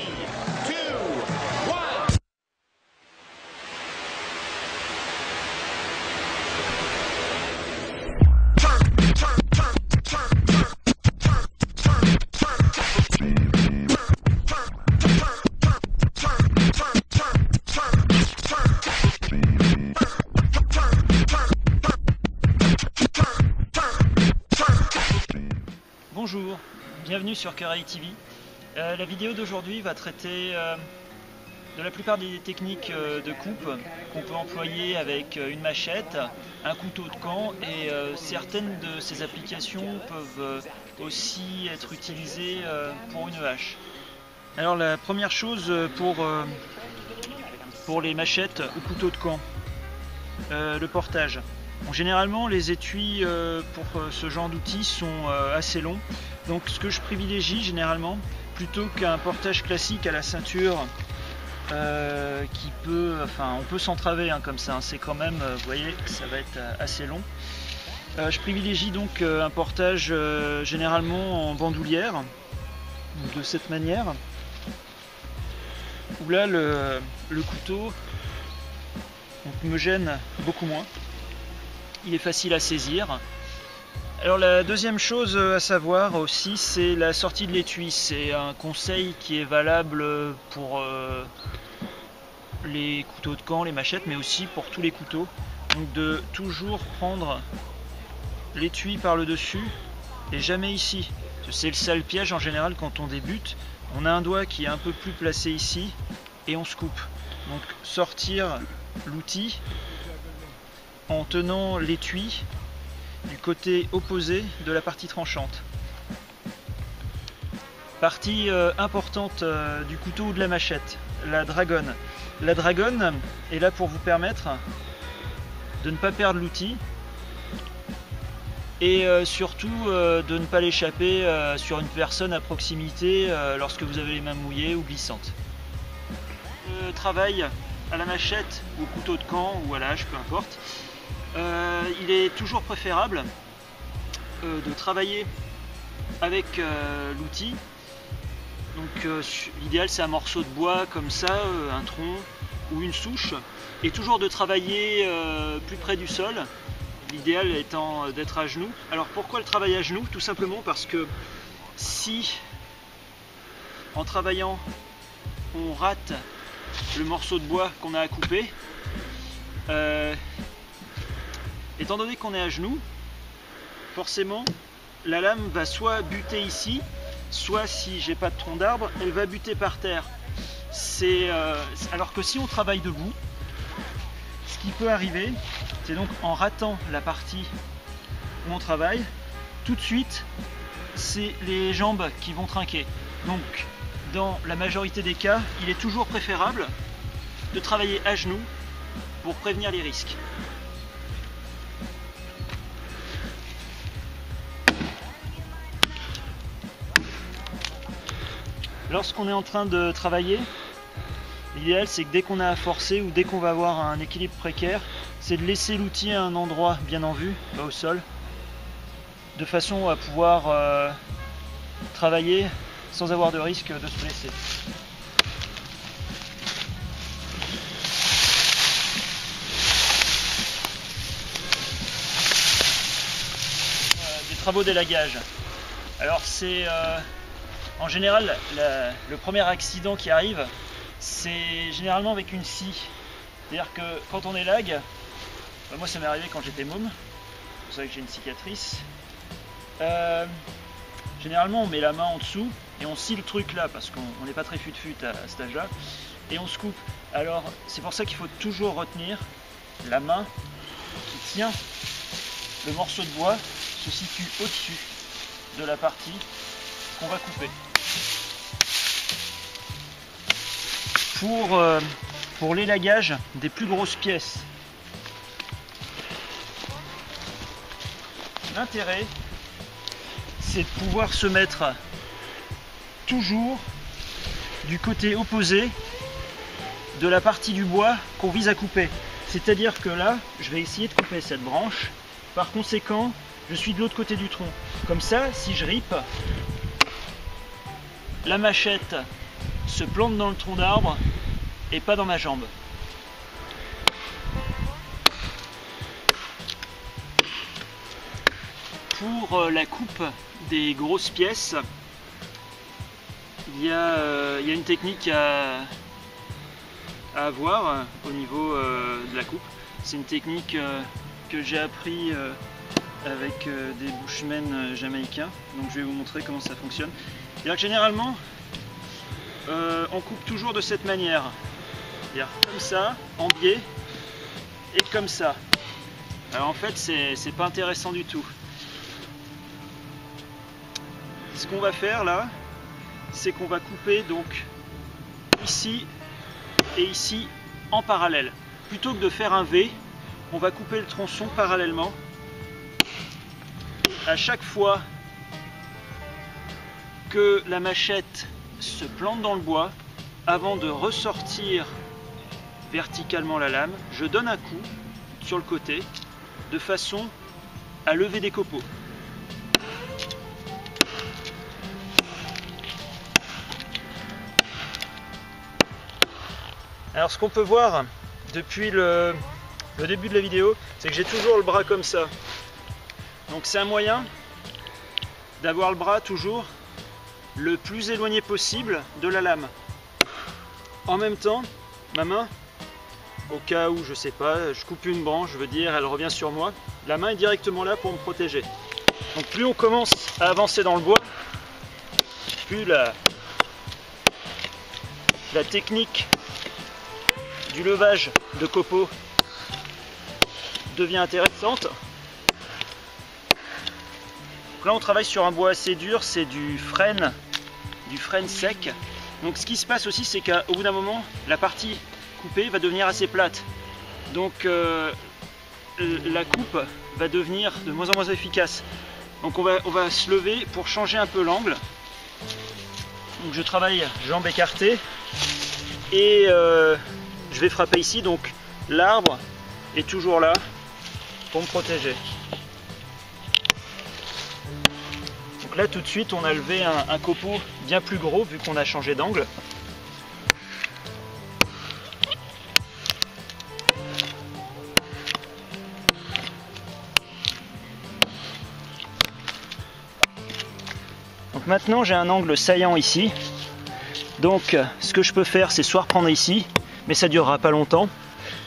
2, 1. Bonjour, bienvenue sur Cœur TV. La vidéo d'aujourd'hui va traiter de la plupart des techniques de coupe qu'on peut employer avec une machette, un couteau de camp et certaines de ces applications peuvent aussi être utilisées pour une hache. Alors la première chose pour les machettes ou couteaux de camp, le portage. Bon, généralement les étuis pour ce genre d'outils sont assez longs, donc ce que je privilégie généralement, plutôt qu'un portage classique à la ceinture on peut s'entraver comme ça, c'est quand même, vous voyez, ça va être assez long. Je privilégie donc un portage généralement en bandoulière, de cette manière, où là le couteau me gêne beaucoup moins. Il est facile à saisir. Alors la deuxième chose à savoir aussi, c'est la sortie de l'étui. C'est un conseil qui est valable pour les couteaux de camp, les machettes, mais aussi pour tous les couteaux. Donc de toujours prendre l'étui par le dessus et jamais ici. C'est le sale piège en général quand on débute. On a un doigt qui est un peu plus placé ici et on se coupe. Donc sortir l'outil en tenant l'étui du côté opposé de la partie tranchante. Partie importante du couteau ou de la machette, la dragonne. La dragonne est là pour vous permettre de ne pas perdre l'outil et surtout de ne pas l'échapper sur une personne à proximité lorsque vous avez les mains mouillées ou glissantes. Le travail à la machette ou au couteau de camp ou à la hache, peu importe, il est toujours préférable de travailler avec l'outil. Donc l'idéal c'est un morceau de bois comme ça, un tronc ou une souche, et toujours de travailler plus près du sol, l'idéal étant d'être à genoux. Alors pourquoi le travail à genoux? Tout simplement parce que si en travaillant on rate le morceau de bois qu'on a à couper, étant donné qu'on est à genoux, forcément la lame va soit buter ici, soit si j'ai pas de tronc d'arbre, elle va buter par terre. Alors que si on travaille debout, ce qui peut arriver, c'est donc en ratant la partie où on travaille, tout de suite, c'est les jambes qui vont trinquer. Donc, dans la majorité des cas, il est toujours préférable de travailler à genoux pour prévenir les risques. Lorsqu'on est en train de travailler, l'idéal c'est que dès qu'on a à forcer ou dès qu'on va avoir un équilibre précaire, c'est de laisser l'outil à un endroit bien en vue, pas au sol, de façon à pouvoir travailler sans avoir de risque de se blesser. Des travaux d'élagage. Alors c'est en général le premier accident qui arrive, c'est généralement avec une scie. C'est-à-dire que quand on élague, moi ça m'est arrivé quand j'étais môme, c'est pour ça que j'ai une cicatrice. Généralement on met la main en dessous et on scie le truc là parce qu'on n'est pas très fut-fut à cet âge-là, et on se coupe. Alors c'est pour ça qu'il faut toujours retenir la main qui tient le morceau de bois se situe au-dessus de la partie qu'on va couper. Pour l'élagage des plus grosses pièces, l'intérêt c'est de pouvoir se mettre toujours du côté opposé de la partie du bois qu'on vise à couper. C'est-à-dire que là, je vais essayer de couper cette branche, par conséquent, je suis de l'autre côté du tronc. Comme ça, si je rippe, la machette se plante dans le tronc d'arbre et pas dans ma jambe. Pour la coupe des grosses pièces, il y a une technique à avoir au niveau de la coupe. C'est une technique que j'ai appris avec des bushmen jamaïcains. Donc je vais vous montrer comment ça fonctionne. C'est-à-dire que généralement, on coupe toujours de cette manière. C'est-à-dire comme ça, en biais, et comme ça. Alors en fait, c'est pas intéressant du tout. Ce qu'on va faire là, c'est qu'on va couper donc ici et ici en parallèle. Plutôt que de faire un V, on va couper le tronçon parallèlement. À chaque fois que la machette se plante dans le bois, avant de ressortir verticalement la lame, je donne un coup sur le côté de façon à lever des copeaux. Alors ce qu'on peut voir depuis le début de la vidéo, c'est que j'ai toujours le bras comme ça. Donc c'est un moyen d'avoir le bras toujours le plus éloigné possible de la lame. En même temps, ma main, au cas où je sais pas, je coupe une branche, je veux dire, elle revient sur moi, la main est directement là pour me protéger. Donc plus on commence à avancer dans le bois, plus la technique du levage de copeaux devient intéressante. Donc là on travaille sur un bois assez dur, c'est du frêne sec. Donc ce qui se passe aussi, c'est qu'au bout d'un moment, la partie coupée va devenir assez plate. Donc la coupe va devenir de moins en moins efficace. Donc on va se lever pour changer un peu l'angle. Donc je travaille jambes écartées et je vais frapper ici. Donc l'arbre est toujours là pour me protéger. Donc là tout de suite on a levé un copeau bien plus gros vu qu'on a changé d'angle. Donc maintenant j'ai un angle saillant ici. Donc ce que je peux faire, c'est soit reprendre ici, mais ça durera pas longtemps.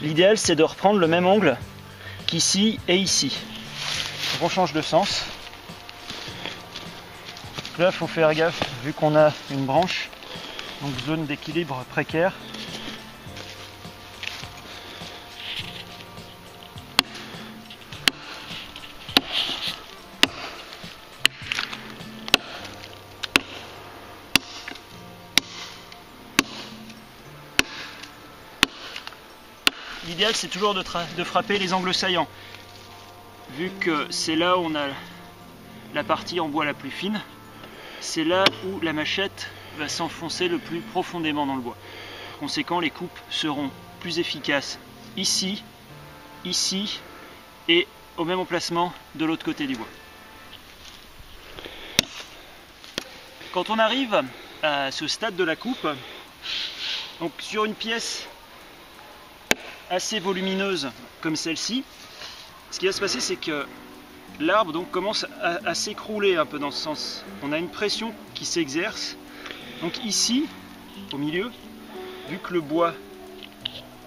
L'idéal c'est de reprendre le même angle qu'ici et ici. Donc on change de sens. Là, il faut faire gaffe, vu qu'on a une branche, donc zone d'équilibre précaire. L'idéal, c'est toujours de frapper les angles saillants, vu que c'est là où on a la partie en bois la plus fine. C'est là où la machette va s'enfoncer le plus profondément dans le bois. Par conséquent, les coupes seront plus efficaces ici, ici et au même emplacement de l'autre côté du bois. Quand on arrive à ce stade de la coupe, donc sur une pièce assez volumineuse comme celle-ci, ce qui va se passer, c'est que l'arbre donc commence à s'écrouler un peu dans ce sens. On a une pression qui s'exerce. Donc ici, au milieu, vu que le bois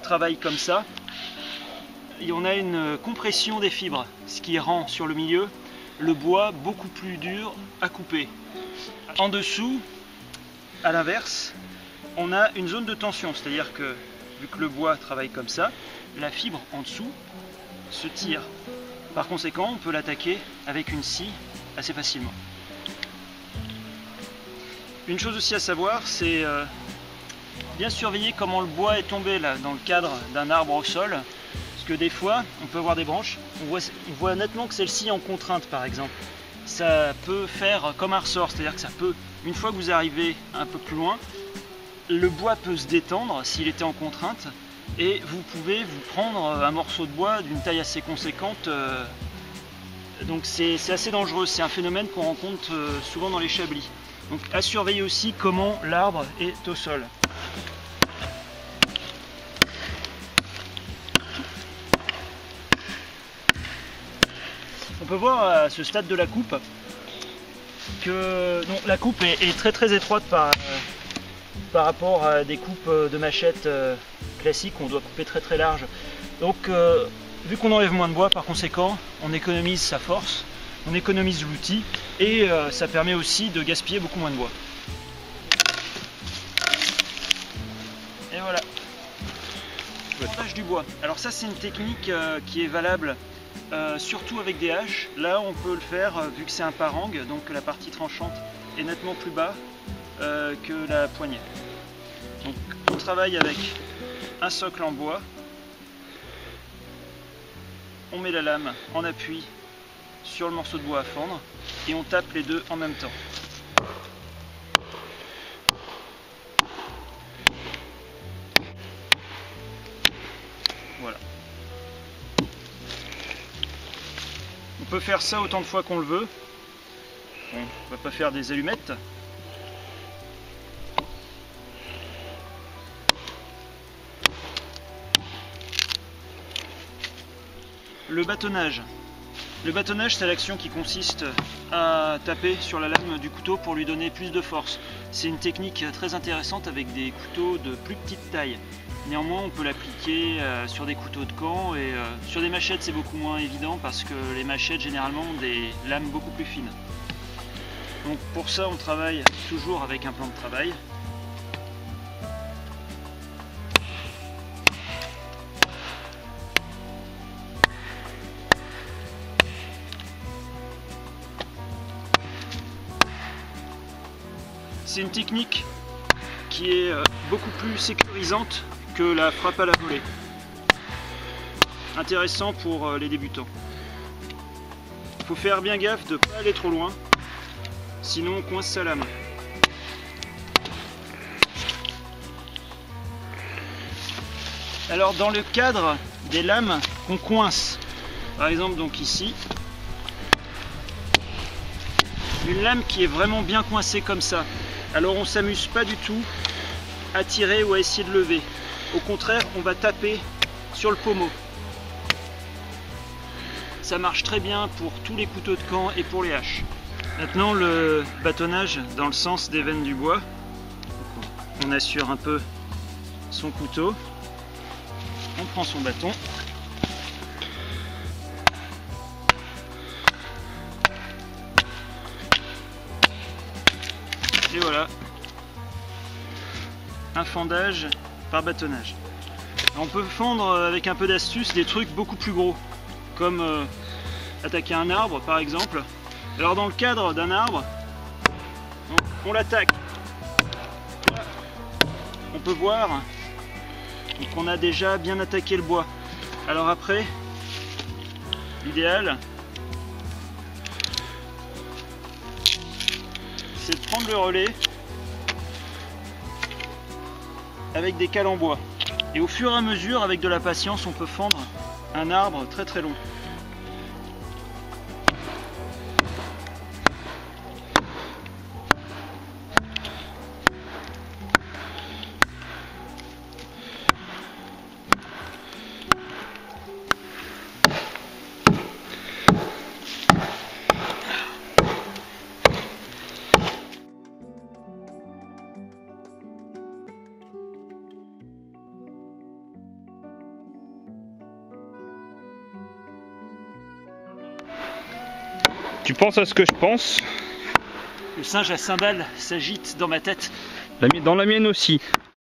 travaille comme ça, et on a une compression des fibres, ce qui rend sur le milieu le bois beaucoup plus dur à couper. En dessous, à l'inverse, on a une zone de tension, c'est-à-dire que vu que le bois travaille comme ça, la fibre en dessous se tire. Par conséquent, on peut l'attaquer avec une scie assez facilement. Une chose aussi à savoir, c'est bien surveiller comment le bois est tombé là, dans le cadre d'un arbre au sol. Parce que des fois, on peut avoir des branches, on voit nettement que celle-ci est en contrainte par exemple. Ça peut faire comme un ressort, c'est-à-dire que ça peut, une fois que vous arrivez un peu plus loin, le bois peut se détendre s'il était en contrainte. Et vous pouvez vous prendre un morceau de bois d'une taille assez conséquente. Donc c'est assez dangereux, c'est un phénomène qu'on rencontre souvent dans les chablis. Donc à surveiller aussi comment l'arbre est au sol. On peut voir à ce stade de la coupe que la coupe est très étroite par rapport à des coupes de machette classiques, on doit couper très large. Donc vu qu'on enlève moins de bois, par conséquent on économise sa force, on économise l'outil et ça permet aussi de gaspiller beaucoup moins de bois. Et voilà. Le montage du bois. Alors ça c'est une technique qui est valable surtout avec des haches. Là on peut le faire vu que c'est un parang, donc la partie tranchante est nettement plus bas que la poignée. Donc on travaille avec un socle en bois, on met la lame en appui sur le morceau de bois à fendre et on tape les deux en même temps. Voilà. On peut faire ça autant de fois qu'on le veut. Bon, on va pas faire des allumettes. Le bâtonnage. Le bâtonnage, c'est l'action qui consiste à taper sur la lame du couteau pour lui donner plus de force. C'est une technique très intéressante avec des couteaux de plus petite taille. Néanmoins, on peut l'appliquer sur des couteaux de camp et sur des machettes, c'est beaucoup moins évident parce que les machettes, généralement, ont des lames beaucoup plus fines. Donc pour ça, on travaille toujours avec un plan de travail. C'est une technique qui est beaucoup plus sécurisante que la frappe à la volée. Intéressant pour les débutants. Il faut faire bien gaffe de ne pas aller trop loin, sinon on coince sa lame. Alors dans le cadre des lames qu'on coince, par exemple donc ici, une lame qui est vraiment bien coincée comme ça, alors on ne s'amuse pas du tout à tirer ou à essayer de lever. Au contraire, on va taper sur le pommeau. Ça marche très bien pour tous les couteaux de camp et pour les haches. Maintenant le bâtonnage dans le sens des veines du bois. On assure un peu son couteau. On prend son bâton. Et voilà, un fendage par bâtonnage. On peut fendre avec un peu d'astuce des trucs beaucoup plus gros, comme attaquer un arbre par exemple. Alors dans le cadre d'un arbre, on l'attaque. On peut voir qu'on a déjà bien attaqué le bois. Alors après, l'idéal, c'est de prendre le relais avec des cales en bois. Et au fur et à mesure, avec de la patience, on peut fendre un arbre très long. Tu penses à ce que je pense? Le singe à cymbales s'agite dans ma tête. Dans la mienne aussi.